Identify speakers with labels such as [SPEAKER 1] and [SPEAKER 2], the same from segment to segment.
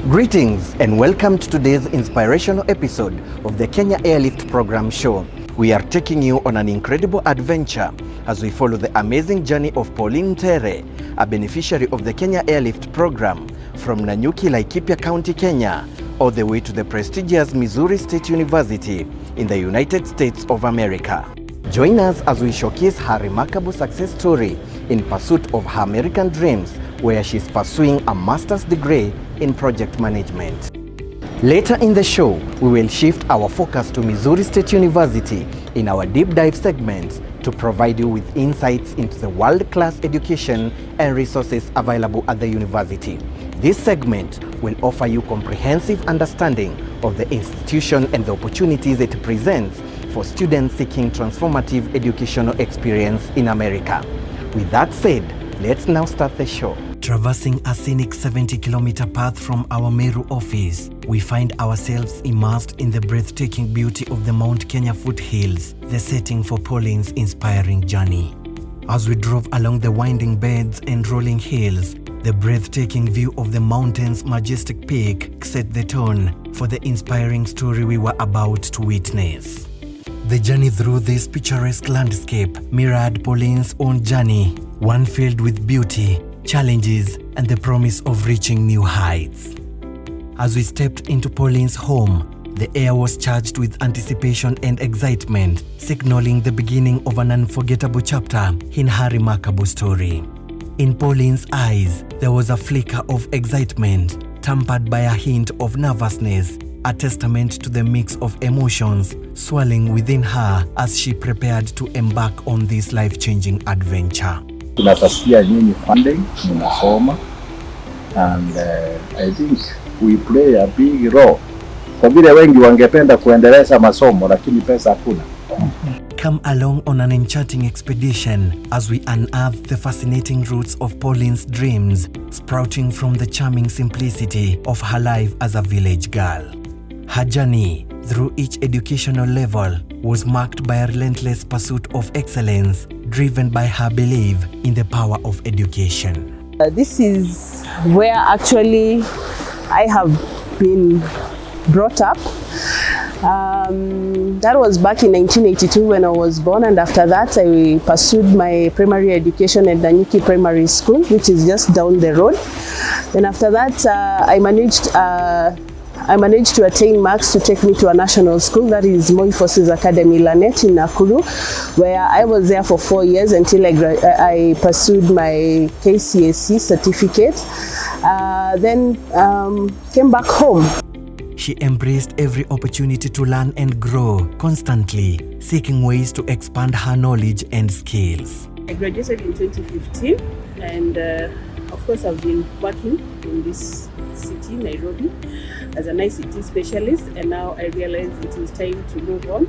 [SPEAKER 1] Greetings and welcome to today's inspirational episode of the Kenya Airlift Program Show. We are taking you on an incredible adventure as we follow the amazing journey of Pauline Nteere, a beneficiary of the Kenya Airlift Program from Nanyuki, Laikipia County, Kenya, all the way to the prestigious Missouri State University in the United States of America. Join us as we showcase her remarkable success story in pursuit of her American dreams, where she's pursuing a master's degree in project management. Later in the show, we will shift our focus to Missouri State University in our deep dive segments to provide you with insights into the world-class education and resources available at the university. This segment will offer you comprehensive understanding of the institution and the opportunities it presents for students seeking transformative educational experience in America. With that said, let's now start the show. Traversing a scenic 70-kilometer path from our Meru office, we find ourselves immersed in the breathtaking beauty of the Mount Kenya foothills, the setting for Pauline's inspiring journey. As we drove along the winding beds and rolling hills, the breathtaking view of the mountain's majestic peak set the tone for the inspiring story we were about to witness. The journey through this picturesque landscape mirrored Pauline's own journey, one filled with beauty, challenges, and the promise of reaching new heights. As we stepped into Pauline's home, the air was charged with anticipation and excitement, signaling the beginning of an unforgettable chapter in her remarkable story. In Pauline's eyes, there was a flicker of excitement, tempered by a hint of nervousness, a testament to the mix of emotions swirling within her as she prepared to embark on this life-changing adventure.
[SPEAKER 2] Tunatafutia nyinyi funding, mnasoma, and I think we play a big role. Kwa vile wengi wangependa kuendeleza masomo lakini pesa hakuna.
[SPEAKER 1] Come along on an enchanting expedition as we unearth the fascinating roots of Pauline's dreams, sprouting from the charming simplicity of her life as a village girl. Her journey through each educational level was marked by a relentless pursuit of excellence, driven by her belief in the power of education.
[SPEAKER 3] This is where actually I have been brought up. That was back in 1982 when I was born, and after that I pursued my primary education at Nanyuki Primary School, which is just down the road. Then after that I managed to attain marks to take me to a national school, that is Moi Forces Academy Lanet in Nakuru, where I was there for 4 years until I pursued my KCSE certificate. Then came back home.
[SPEAKER 1] She embraced every opportunity to learn and grow, constantly seeking ways to expand her knowledge and skills.
[SPEAKER 3] I graduated in 2015, and of course I've been working in this city, Nairobi, as an ICT specialist, and now I realize it is time to move on.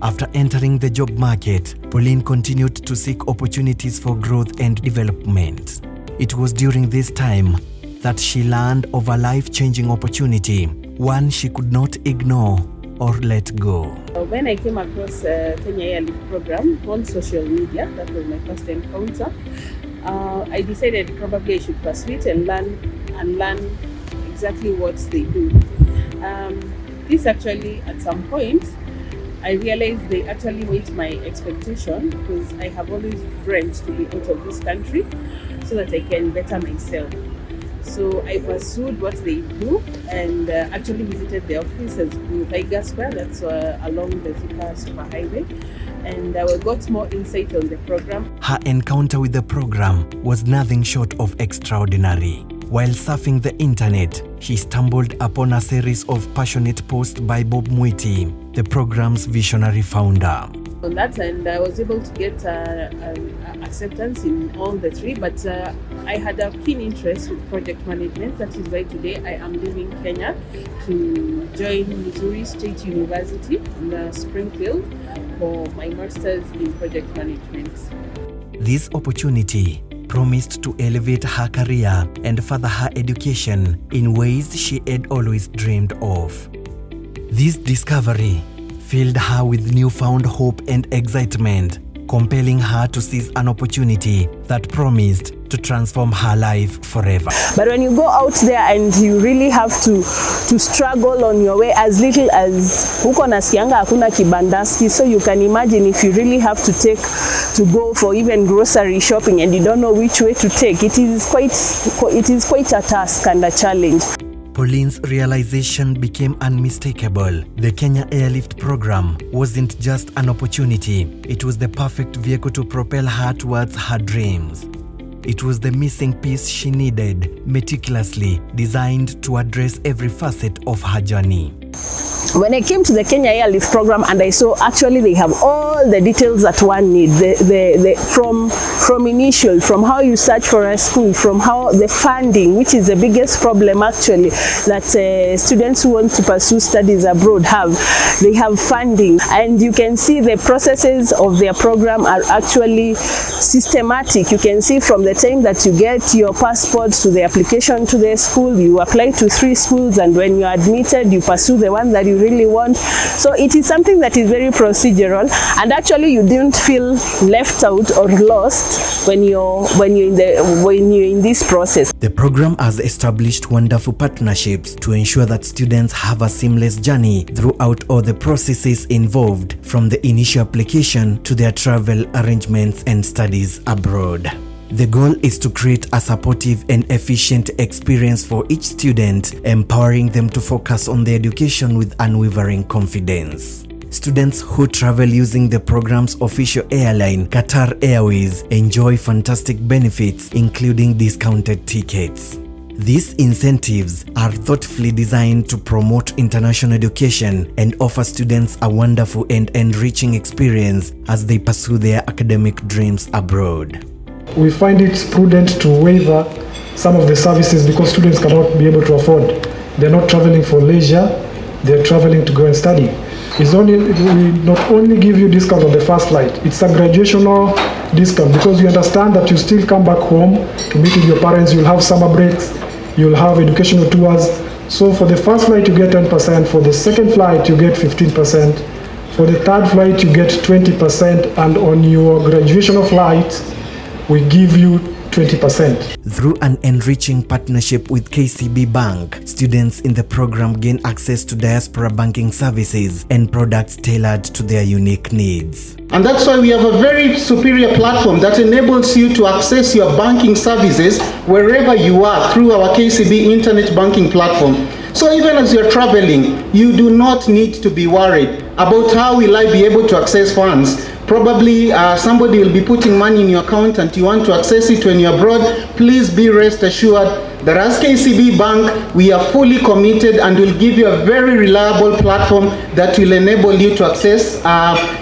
[SPEAKER 1] After entering the job market, Pauline continued to seek opportunities for growth and development. It was during this time that she learned of a life-changing opportunity, one she could not ignore or let go.
[SPEAKER 3] When I came across Kenya Airlift Program on social media, that was my first encounter, I decided probably I should pursue it and learn exactly what they do. This actually, at some point, I realized they actually meet my expectation, because I have always dreamt to be out of this country so that I can better myself. So I pursued what they do and actually visited the office in Tiger Square, that's along the Thika Superhighway, and I got more insight on the program.
[SPEAKER 1] Her encounter with the program was nothing short of extraordinary. While surfing the internet, she stumbled upon a series of passionate posts by Bob Mwiti, the program's visionary founder.
[SPEAKER 3] On that end, I was able to get acceptance in all the three, but I had a keen interest with project management. That is why today I am leaving Kenya to join Missouri State University in Springfield for my master's in project management.
[SPEAKER 1] This opportunity promised to elevate her career and further her education in ways she had always dreamed of. This discovery filled her with newfound hope and excitement, compelling her to seize an opportunity that promised to transform her life forever.
[SPEAKER 3] But when you go out there and you really have to struggle on your way, as little as huko nasikianga hakuna kibandaski, so you can imagine if you really have to go for even grocery shopping and you don't know which way to take, it is quite a task and a challenge.
[SPEAKER 1] Pauline's realization became unmistakable. The Kenya Airlift program wasn't just an opportunity, it was the perfect vehicle to propel her towards her dreams. It was the missing piece she needed, meticulously designed to address every facet of her journey.
[SPEAKER 3] When I came to the Kenya Airlift program and I saw actually they have all the details that one needs, from initial, from how you search for a school, from how the funding, which is the biggest problem actually that students who want to pursue studies abroad have. They have funding, and you can see the processes of their program are actually systematic. You can see from the time that you get your passport to the application to the school, you apply to 3 schools, and when you are admitted, you pursue the one that you really want. So it is something that is very procedural, and actually you don't feel left out or lost when you're in this process.
[SPEAKER 1] The program has established wonderful partnerships to ensure that students have a seamless journey throughout all the processes involved, from the initial application to their travel arrangements and studies abroad. The goal is to create a supportive and efficient experience for each student, empowering them to focus on their education with unwavering confidence. Students who travel using the program's official airline, Qatar Airways, enjoy fantastic benefits, including discounted tickets. These incentives are thoughtfully designed to promote international education and offer students a wonderful and enriching experience as they pursue their academic dreams abroad.
[SPEAKER 4] We find it prudent to waiver some of the services because students cannot be able to afford. They're not traveling for leisure, they're traveling to go and study. We not only give you discount on the first flight, it's a graduational discount because you understand that you still come back home to meet with your parents, you'll have summer breaks, you'll have educational tours. So for the first flight you get 10%, for the second flight you get 15%, for the third flight you get 20%, and on your graduational flight we give you 20%.
[SPEAKER 1] Through an enriching partnership with KCB Bank, students in the program gain access to diaspora banking services and products tailored to their unique needs.
[SPEAKER 5] And that's why we have a very superior platform that enables you to access your banking services wherever you are through our KCB internet banking platform. So even as you're traveling, you do not need to be worried about how will I be able to access funds. Probably somebody will be putting money in your account and you want to access it when you're abroad. Please be rest assured that as KCB Bank, we are fully committed and will give you a very reliable platform that will enable you to access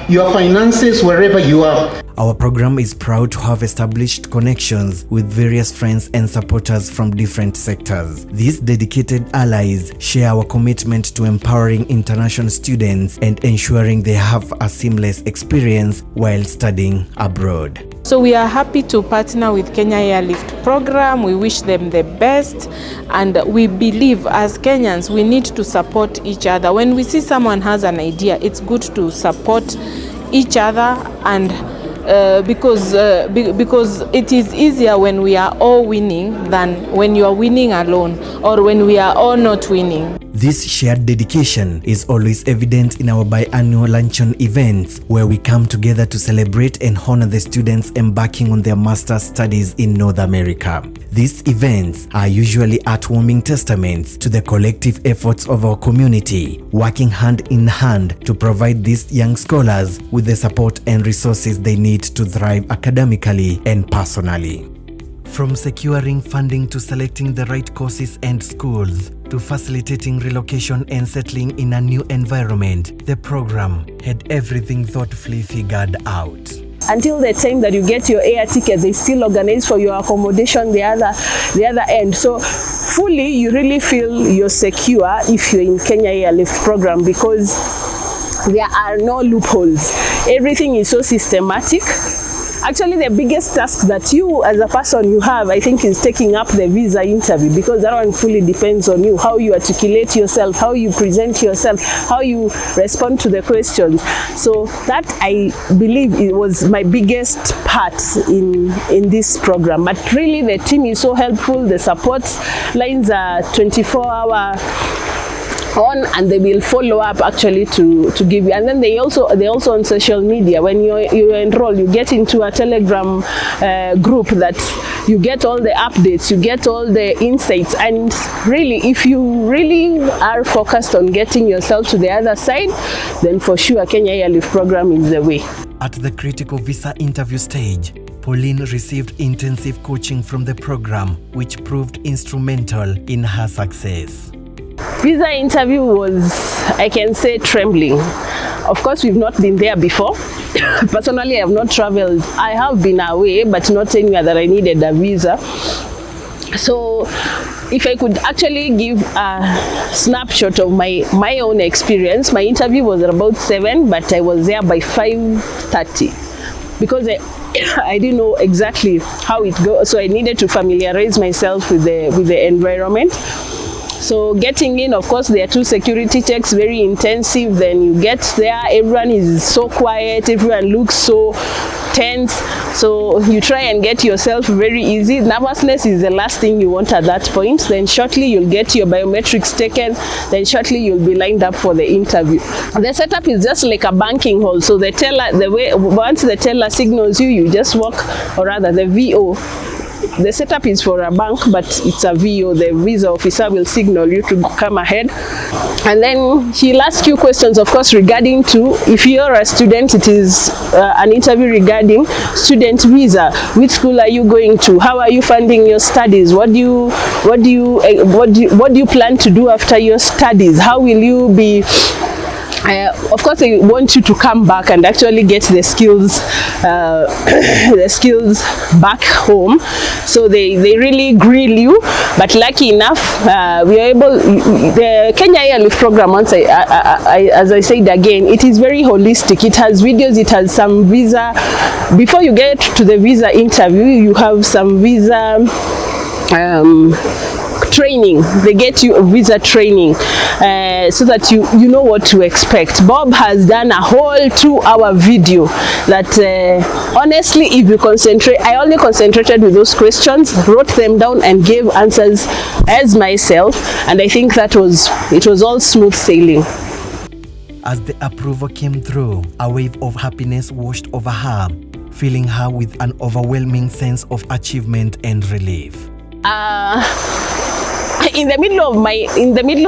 [SPEAKER 5] your finances wherever you are.
[SPEAKER 1] Our program is proud to have established connections with various friends and supporters from different sectors. These dedicated allies share our commitment to empowering international students and ensuring they have a seamless experience while studying abroad.
[SPEAKER 6] So we are happy to partner with Kenya Airlift program. We wish them the best, and we believe as Kenyans we need to support each other. When we see someone has an idea, it's good to support each other, and because it is easier when we are all winning than when you are winning alone or when we are all not winning.
[SPEAKER 1] This shared dedication is always evident in our biannual luncheon events, where we come together to celebrate and honor the students embarking on their master's studies in North America. These events are usually heartwarming testaments to the collective efforts of our community, working hand in hand to provide these young scholars with the support and resources they need to thrive academically and personally. From securing funding to selecting the right courses and schools, to facilitating relocation and settling in a new environment, the program had everything thoughtfully figured out.
[SPEAKER 3] Until the time that you get your air ticket, they still organize for your accommodation the other end. So fully, you really feel you're secure if you're in Kenya Airlift program, because there are no loopholes. Everything is so systematic. Actually, the biggest task that you as a person you have, I think, is taking up the visa interview, because that one fully depends on you, how you articulate yourself, how you present yourself, how you respond to the questions. So that, I believe, it was my biggest part in this program. But really, the team is so helpful. The support lines are 24-hour on, and they will follow up actually to give you. And then they also on social media. When you enroll, you get into a Telegram group that you get all the updates, you get all the insights. And really, if you really are focused on getting yourself to the other side, then for sure Kenya Airlift program is the way.
[SPEAKER 1] At the critical visa interview stage, Pauline received intensive coaching from the program, which proved instrumental in her success.
[SPEAKER 3] Visa interview was, I can say, trembling. Of course, we've not been there before. Personally, I have not traveled. I have been away, but not anywhere that I needed a visa. So if I could actually give a snapshot of my own experience, my interview was at about 7, but I was there by 5:30 because I didn't know exactly how it goes. So I needed to familiarize myself with the environment. So getting in, of course, there are 2 security checks, very intensive. Then you get there, everyone is so quiet, everyone looks so tense. So you try and get yourself very easy. Nervousness is the last thing you want at that point. Then shortly you'll get your biometrics taken. Then shortly you'll be lined up for the interview. The setup is just like a banking hall. So the teller, once the teller signals you, you just walk, or rather the VO. The setup is for a bank, but it's a VO. The visa officer will signal you to come ahead. And then he'll ask you questions, of course, regarding to, if you're a student, it is an interview regarding student visa. Which school are you going to? How are you funding your studies? What do you plan to do after your studies? How will you be? Of course, they want you to come back and actually get the skills back home. So they really grill you. But lucky enough, we are able. The Kenya Airlift program, once as I said again, it is very holistic. It has videos. It has some visa. Before you get to the visa interview, you have some visa training. They get you a visa training so that you know what to expect. Bob has done a whole 2-hour video that honestly, if you concentrate, I only concentrated with those questions, wrote them down and gave answers as myself, and I think it was all smooth sailing.
[SPEAKER 1] As the approval came through, a wave of happiness washed over her, filling her with an overwhelming sense of achievement and relief.
[SPEAKER 3] In the middle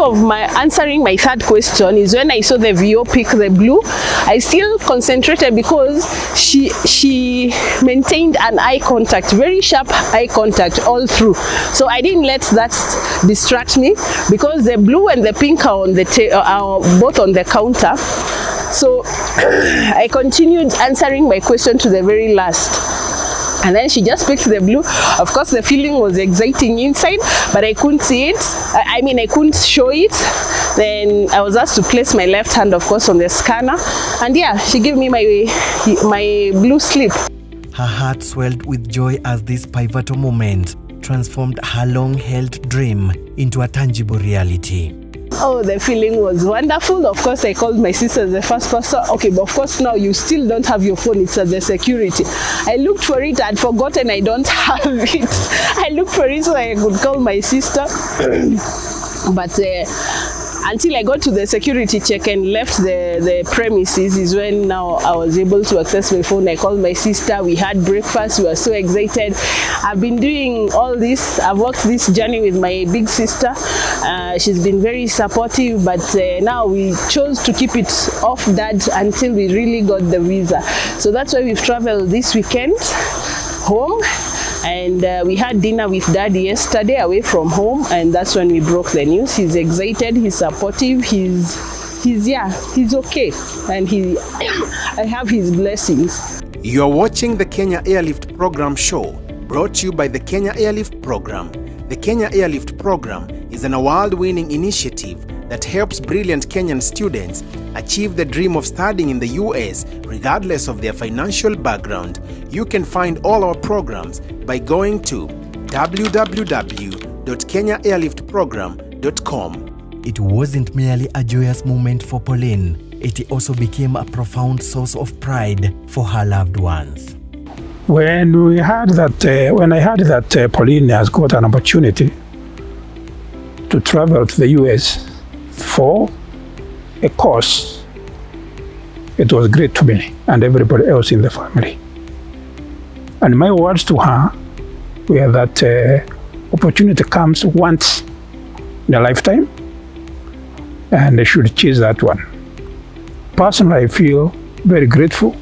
[SPEAKER 3] of my answering my 3rd question is when I saw the VO pick the blue. I still concentrated because she maintained an eye contact, very sharp eye contact all through. So I didn't let that distract me, because the blue and the pink are are both on the counter. So I continued answering my question to the very last. And then she just picked the blue. Of course, the feeling was exciting inside, but I couldn't see it. I couldn't show it. Then I was asked to place my left hand, of course, on the scanner. And yeah, she gave me my blue slip.
[SPEAKER 1] Her heart swelled with joy as this pivotal moment transformed her long-held dream into a tangible reality.
[SPEAKER 3] Oh, the feeling was wonderful. Of course, I called my sister the first person. Okay, but of course now you still don't have your phone. It's at the security. I looked for it. I'd forgotten I don't have it. I looked for it so I could call my sister. But until I got to the security check and left the premises is when now I was able to access my phone. I called my sister. We had breakfast. We were so excited. I've been doing all this. I've walked this journey with my big sister. She's been very supportive, but now we chose to keep it off that until we really got the visa. So that's why we've traveled this weekend home. And we had dinner with Dad yesterday away from home, and that's when we broke the news. He's excited, he's supportive, he's okay, and I have his blessings.
[SPEAKER 7] You are watching the Kenya Airlift Program show, brought to you by the Kenya Airlift Program. The Kenya Airlift Program is an award-winning initiative that helps brilliant Kenyan students achieve the dream of studying in the US regardless of their financial background. You can find all our programs by going to www.kenyaairliftprogram.com.
[SPEAKER 1] It wasn't merely a joyous moment for Pauline, it also became a profound source of pride for her loved ones.
[SPEAKER 8] When I heard that Pauline has got an opportunity to travel to the US for a course, it was great to me and everybody else in the family. And my words to her were that opportunity comes once in a lifetime, and I should choose that one. Personally, I feel very grateful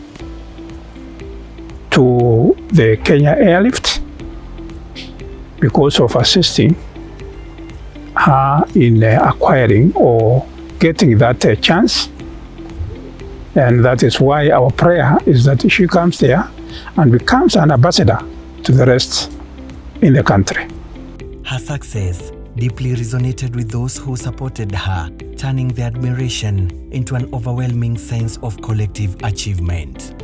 [SPEAKER 8] to the Kenya Airlift because of assisting her in acquiring or getting that chance. And that is why our prayer is that she comes there and becomes an ambassador to the rest in the country.
[SPEAKER 1] Her success deeply resonated with those who supported her, turning their admiration into an overwhelming sense of collective achievement.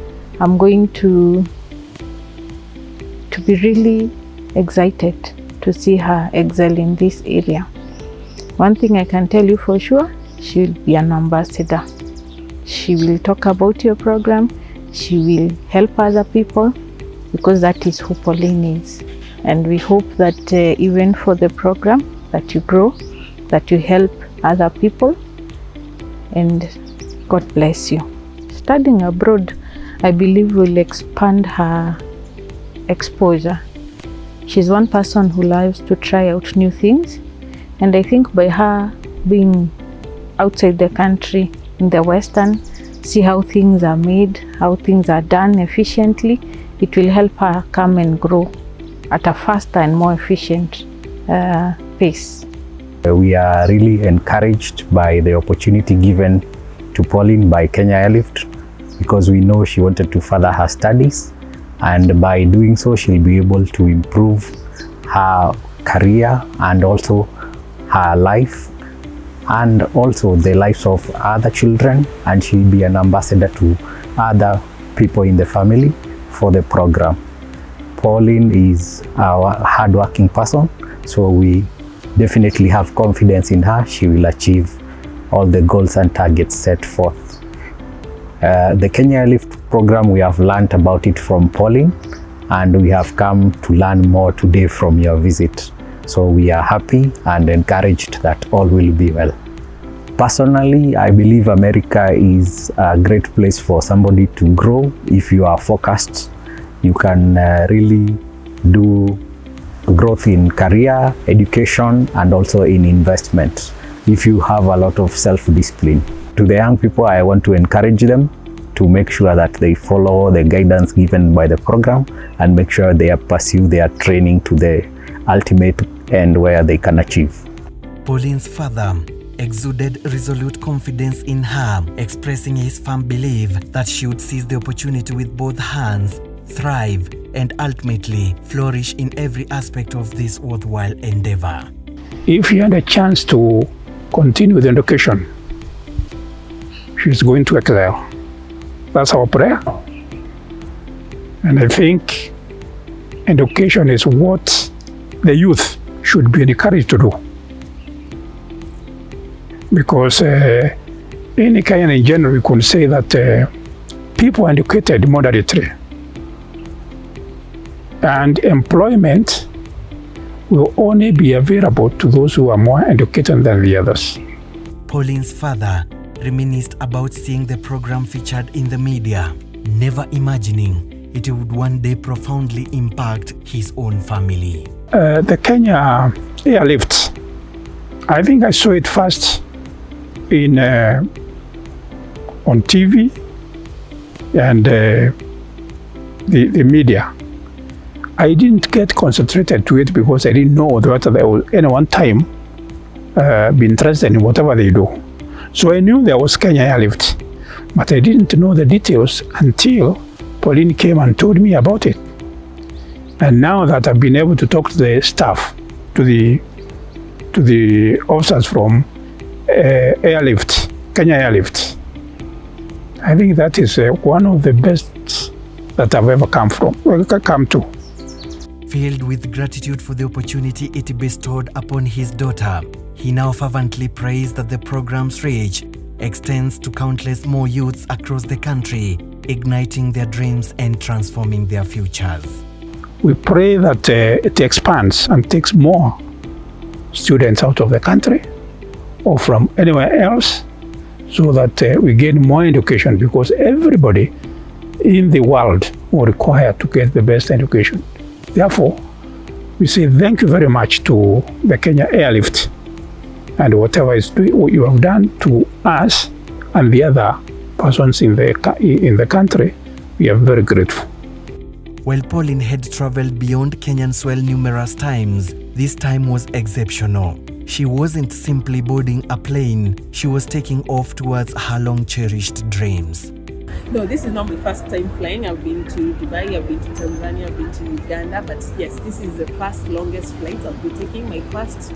[SPEAKER 6] I'm going to be really excited to see her excel in this area. One thing I can tell you for sure, she will be an ambassador. She will talk about your program, she will help other people, because that is who Pauline is. And we hope that even for the program, that you grow, that you help other people, and God bless you. Studying abroad, I believe, will expand her exposure. She's one person who loves to try out new things, and I think by her being outside the country, in the Western, see how things are made, how things are done efficiently, it will help her come and grow at a faster and more efficient pace.
[SPEAKER 9] We are really encouraged by the opportunity given to Pauline by Kenya Airlift, because we know she wanted to further her studies, and by doing so she'll be able to improve her career and also her life and also the lives of other children, and she'll be an ambassador to other people in the family for the program. Pauline is a hardworking person, so we definitely have confidence in her. She will achieve all the goals and targets set forth. The Kenya Airlift program, we have learned about it from Pauline, and we have come to learn more today from your visit. So we are happy and encouraged that all will be well. Personally, I believe America is a great place for somebody to grow. If you are focused, you can really do growth in career, education, and also in investment if you have a lot of self-discipline. To the young people, I want to encourage them to make sure that they follow the guidance given by the program and make sure they pursue their training to the ultimate end where they can achieve.
[SPEAKER 1] Pauline's father exuded resolute confidence in her, expressing his firm belief that she would seize the opportunity with both hands, thrive, and ultimately flourish in every aspect of this worthwhile endeavor.
[SPEAKER 8] If you had a chance to continue with education, she's going to excel. That's our prayer. And I think education is what the youth should be encouraged to do. Because any Kenyan in general, we could say that people are educated moderately. And employment will only be available to those who are more educated than the others.
[SPEAKER 1] Pauline's father reminisced about seeing the program featured in the media, never imagining it would one day profoundly impact his own family.
[SPEAKER 8] The Kenya Airlift, I think I saw it first in on TV and the media. I didn't get concentrated to it because I didn't know whether there was any one time be interested in whatever they do. So I knew there was Kenya Airlift, but I didn't know the details until Pauline came and told me about it. And now that I've been able to talk to the staff, to the officers from Airlift, Kenya Airlift, I think that is one of the best that I've ever come to.
[SPEAKER 1] Filled with gratitude for the opportunity it bestowed upon his daughter, he now fervently prays that the program's reach extends to countless more youths across the country, igniting their dreams and transforming their futures.
[SPEAKER 8] We pray that it expands and takes more students out of the country or from anywhere else, so that we get more education, because everybody in the world will require to get the best education. Therefore, we say thank you very much to the Kenya Airlift and whatever you have done to us and the other persons in the country. We are very grateful.
[SPEAKER 1] While Pauline had traveled beyond Kenyan soil numerous times, this time was exceptional. She wasn't simply boarding a plane, she was taking off towards her long-cherished dreams.
[SPEAKER 3] No, this is not my first time flying. I've been to Dubai, I've been to Tanzania, I've been to Uganda, but yes, this is the first longest flight I'll be taking. My first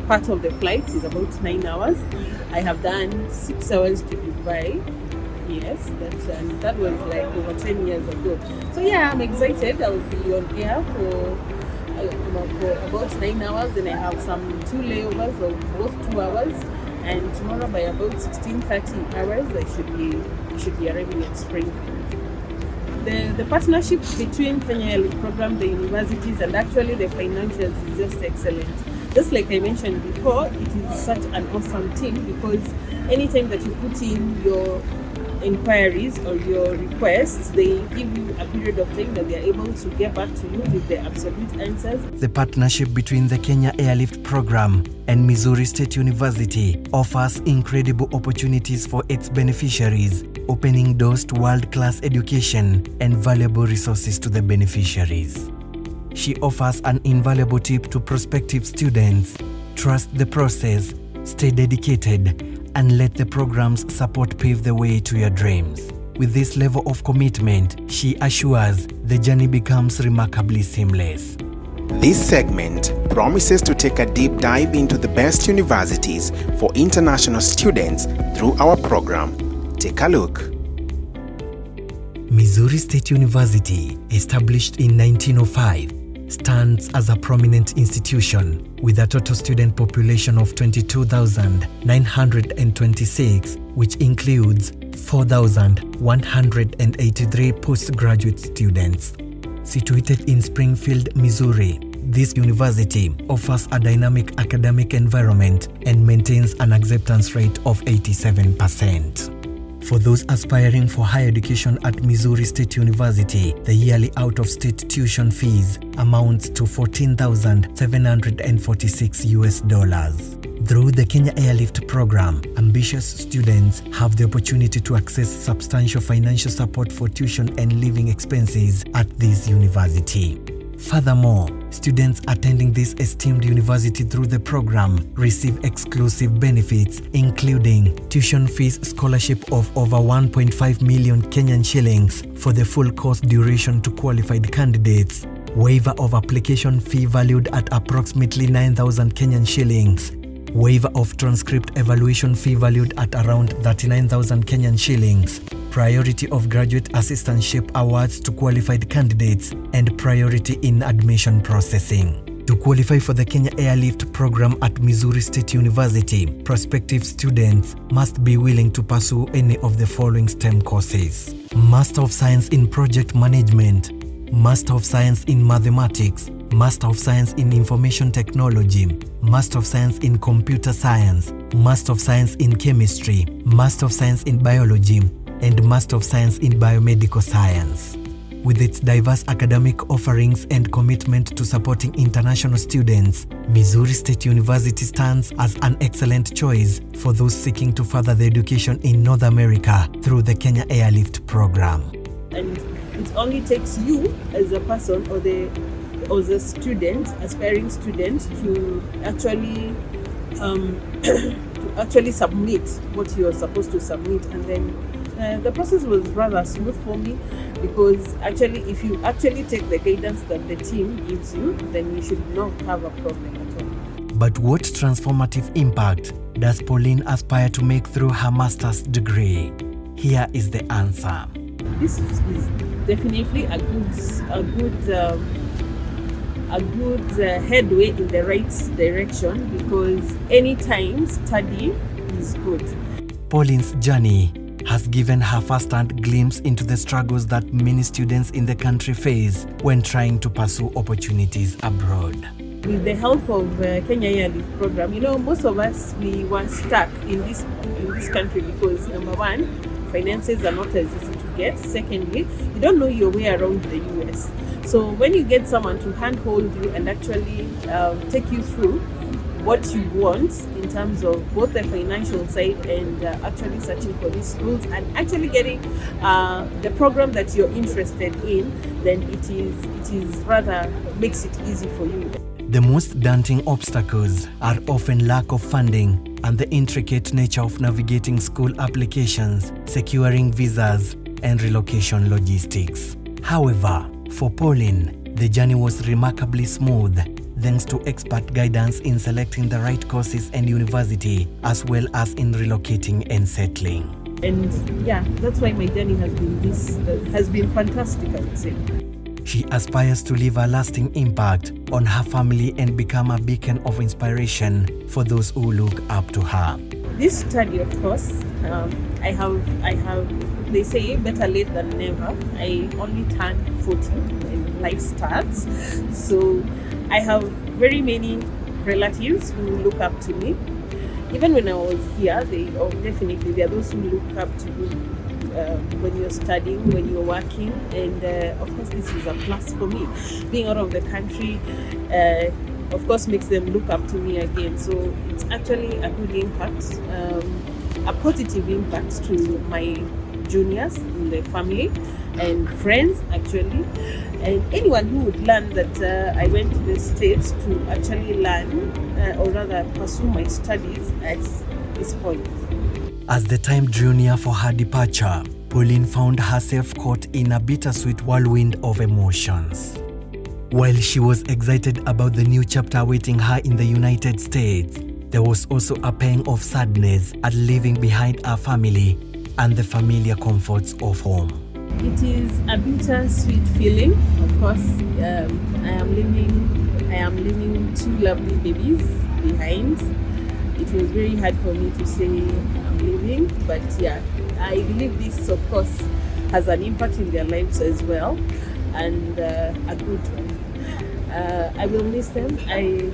[SPEAKER 3] part of the flight is about 9 hours. I have done 6 hours to Dubai. Yes, that was like over 10 years ago. So yeah, I'm excited. I'll be on air for about 9 hours, then I have some 2 layovers of both 2 hours, and tomorrow by about 16:30 hours I should be arriving at Springfield. The partnership between Kenya Airlift program, the universities, and actually the financials is just excellent. Just like I mentioned before, it is such an awesome team, because anytime that you put in your inquiries or your requests, they give you a period of time that they are able to get back to you with the absolute answers.
[SPEAKER 1] The partnership between the Kenya Airlift program and Missouri State University offers incredible opportunities for its beneficiaries, opening doors to world-class education and valuable resources to the beneficiaries. She offers an invaluable tip to prospective students: trust the process, stay dedicated, and let the program's support pave the way to your dreams. With this level of commitment, she assures the journey becomes remarkably seamless.
[SPEAKER 7] This segment promises to take a deep dive into the best universities for international students through our program. Take a look.
[SPEAKER 1] Missouri State University, established in 1905, stands as a prominent institution with a total student population of 22,926, which includes 4,183 postgraduate students. Situated in Springfield, Missouri, this university offers a dynamic academic environment and maintains an acceptance rate of 87%. For those aspiring for higher education at Missouri State University, the yearly out-of-state tuition fees amounts to $14,746. Through the Kenya Airlift program, ambitious students have the opportunity to access substantial financial support for tuition and living expenses at this university. Furthermore, students attending this esteemed university through the program receive exclusive benefits, including tuition fees scholarship of over 1.5 million Kenyan shillings for the full course duration to qualified candidates, waiver of application fee valued at approximately 9,000 Kenyan shillings, waiver of transcript evaluation fee valued at around 39,000 Kenyan shillings, priority of graduate assistantship awards to qualified candidates, and priority in admission processing. To qualify for the Kenya Airlift program at Missouri State University, prospective students must be willing to pursue any of the following STEM courses: Master of Science in Project Management, Master of Science in Mathematics, Master of Science in Information Technology, Master of Science in Computer Science, Master of Science in Chemistry, Master of Science in Biology, and Master of Science in Biomedical Science. With its diverse academic offerings and commitment to supporting international students, Missouri State University stands as an excellent choice for those seeking to further their education in North America through the Kenya Airlift program.
[SPEAKER 3] And it only takes you as a person or the student, aspiring student, to actually submit what you are supposed to submit, and then the process was rather smooth for me, because actually if you actually take the guidance that the team gives you, then you should not have a problem at all.
[SPEAKER 1] But what transformative impact does Pauline aspire to make through her master's degree? Here is the answer.
[SPEAKER 3] This is definitely a good headway in the right direction, because anytime study is good.
[SPEAKER 1] Pauline's journey has given her first-hand glimpse into the struggles that many students in the country face when trying to pursue opportunities abroad.
[SPEAKER 3] With the help of Kenya Year Leave program, most of us, we were stuck in this country because, number one, finances are not as easy to get. Secondly, you don't know your way around the US. So when you get someone to handhold you and actually take you through what you want in terms of both the financial side and actually searching for these schools and actually getting the program that you're interested in, then it is rather makes it easy for you.
[SPEAKER 1] The most daunting obstacles are often lack of funding and the intricate nature of navigating school applications, securing visas, and relocation logistics. However, for Pauline, the journey was remarkably smooth, thanks to expert guidance in selecting the right courses and university, as well as in relocating and settling.
[SPEAKER 3] And yeah, that's why my journey has been fantastic, I would say.
[SPEAKER 1] She aspires to leave a lasting impact on her family and become a beacon of inspiration for those who look up to her.
[SPEAKER 3] This study, of course, I have, they say better late than never. I only turned 40 and life starts. So I have very many relatives who look up to me. Even when I was here, definitely there are those who look up to you when you're studying, when you're working, and of course this is a plus for me. Being out of the country, of course, makes them look up to me again. So it's actually a good impact, a positive impact to my juniors in the family and friends actually, and anyone who would learn that I went to the States to actually learn or rather pursue my studies at this point.
[SPEAKER 1] As the time drew near for her departure, Pauline found herself caught in a bittersweet whirlwind of emotions. While she was excited about the new chapter awaiting her in the United States, there was also a pang of sadness at leaving behind her family and the familiar comforts of home.
[SPEAKER 3] It is a bittersweet feeling. Of course, I am leaving two lovely babies behind. It was very hard for me to say I'm leaving, but yeah, I believe this, of course, has an impact in their lives as well, and a good one. I will miss them. It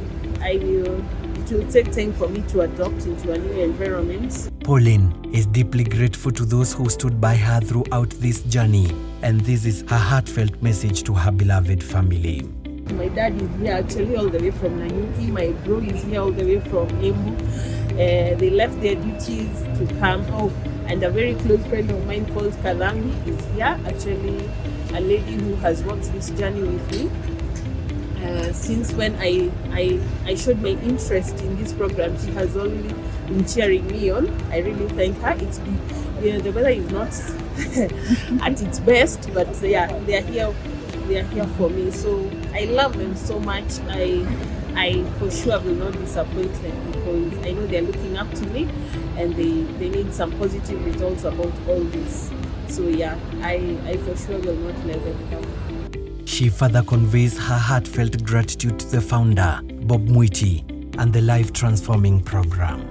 [SPEAKER 3] will take time for me to adapt into a new environment.
[SPEAKER 1] Pauline is deeply grateful to those who stood by her throughout this journey, and this is her heartfelt message to her beloved family.
[SPEAKER 3] My dad is here actually all the way from Nanyuki. My bro is here all the way from Embu. They left their duties to come. Oh, and a very close friend of mine called Kalambi is here. Actually, a lady who has walked this journey with me. Since when I showed my interest in this program, she has already been cheering me on. I really thank her. The weather is not at its best, but yeah, they are here for me. So I love them so much. I for sure will not disappoint them, because I know they're looking up to me and they need some positive results about all this. So yeah, I for sure will not let them down.
[SPEAKER 1] She further conveys her heartfelt gratitude to the founder, Bob Mwiti, and the Life Transforming program.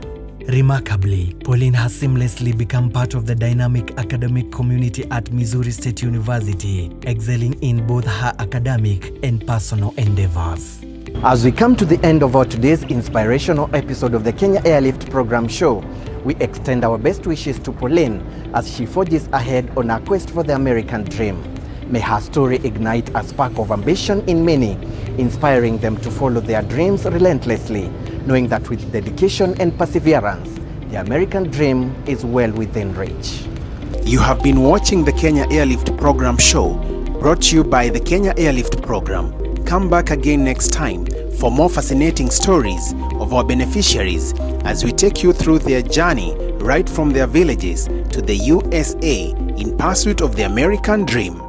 [SPEAKER 1] Remarkably, Pauline has seamlessly become part of the dynamic academic community at Missouri State University, excelling in both her academic and personal endeavors. As we come to the end of our today's inspirational episode of the Kenya Airlift Program show, we extend our best wishes to Pauline as she forges ahead on her quest for the American dream. May her story ignite a spark of ambition in many, inspiring them to follow their dreams relentlessly, knowing that with dedication and perseverance, the American dream is well within reach.
[SPEAKER 7] You have been watching the Kenya Airlift Program show, brought to you by the Kenya Airlift Program. Come back again next time for more fascinating stories of our beneficiaries as we take you through their journey right from their villages to the USA in pursuit of the American dream.